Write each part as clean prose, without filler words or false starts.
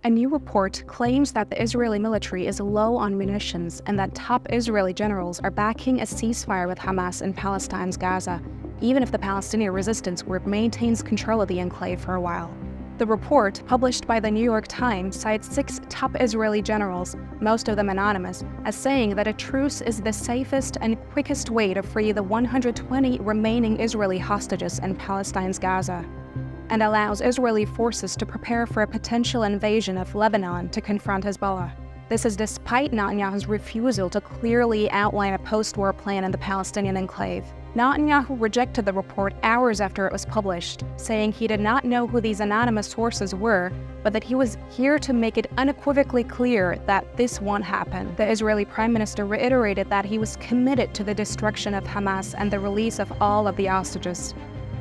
A new report claims that the Israeli military is low on munitions and that top Israeli generals are backing a ceasefire with Hamas in Palestine's Gaza, even if the Palestinian resistance group maintains control of the enclave for a while. The report, published by the New York Times, cites 6 top Israeli generals, most of them anonymous, as saying that a truce is the safest and quickest way to free the 120 remaining Israeli hostages in Palestine's Gaza, and allows Israeli forces to prepare for a potential invasion of Lebanon to confront Hezbollah. This is despite Netanyahu's refusal to clearly outline a post-war plan in the Palestinian enclave. Netanyahu rejected the report hours after it was published, saying he did not know who these anonymous sources were, but that he was here to make it unequivocally clear that this won't happen. The Israeli Prime Minister reiterated that he was committed to the destruction of Hamas and the release of all of the hostages.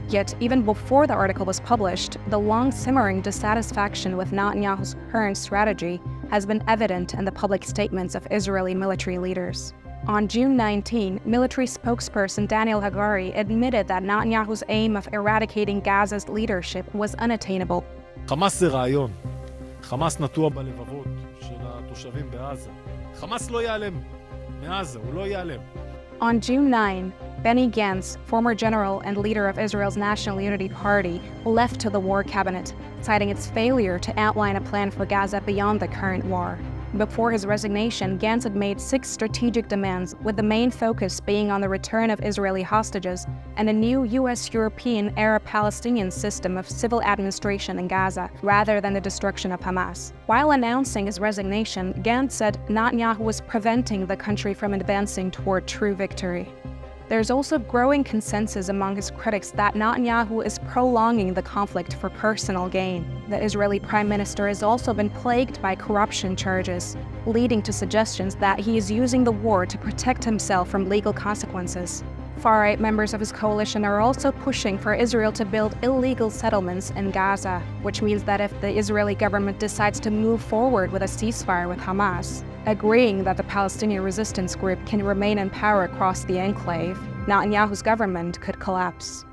Yet, even before the article was published, the long-simmering dissatisfaction with Netanyahu's current strategy has been evident in the public statements of Israeli military leaders. On June 19, military spokesperson Daniel Hagari admitted that Netanyahu's aim of eradicating Gaza's leadership was unattainable. חמאס זה רעיון. חמאס נטוע בלבבות של התושבים בעזה. חמאס לא ייעלם. מעזה, הוא לא ייעלם. On June 9, Benny Gantz, former general and leader of Israel's National Unity Party, left to the war cabinet, citing its failure to outline a plan for Gaza beyond the current war. Before his resignation, Gantz had made 6 strategic demands, with the main focus being on the return of Israeli hostages and a new US-European Arab-Palestinian system of civil administration in Gaza, rather than the destruction of Hamas. While announcing his resignation, Gantz said Netanyahu was preventing the country from advancing toward true victory. There's also growing consensus among his critics that Netanyahu is prolonging the conflict for personal gain. The Israeli Prime Minister has also been plagued by corruption charges, leading to suggestions that he is using the war to protect himself from legal consequences. Far-right members of his coalition are also pushing for Israel to build illegal settlements in Gaza, which means that if the Israeli government decides to move forward with a ceasefire with Hamas, agreeing that the Palestinian resistance group can remain in power across the enclave, Netanyahu's government could collapse.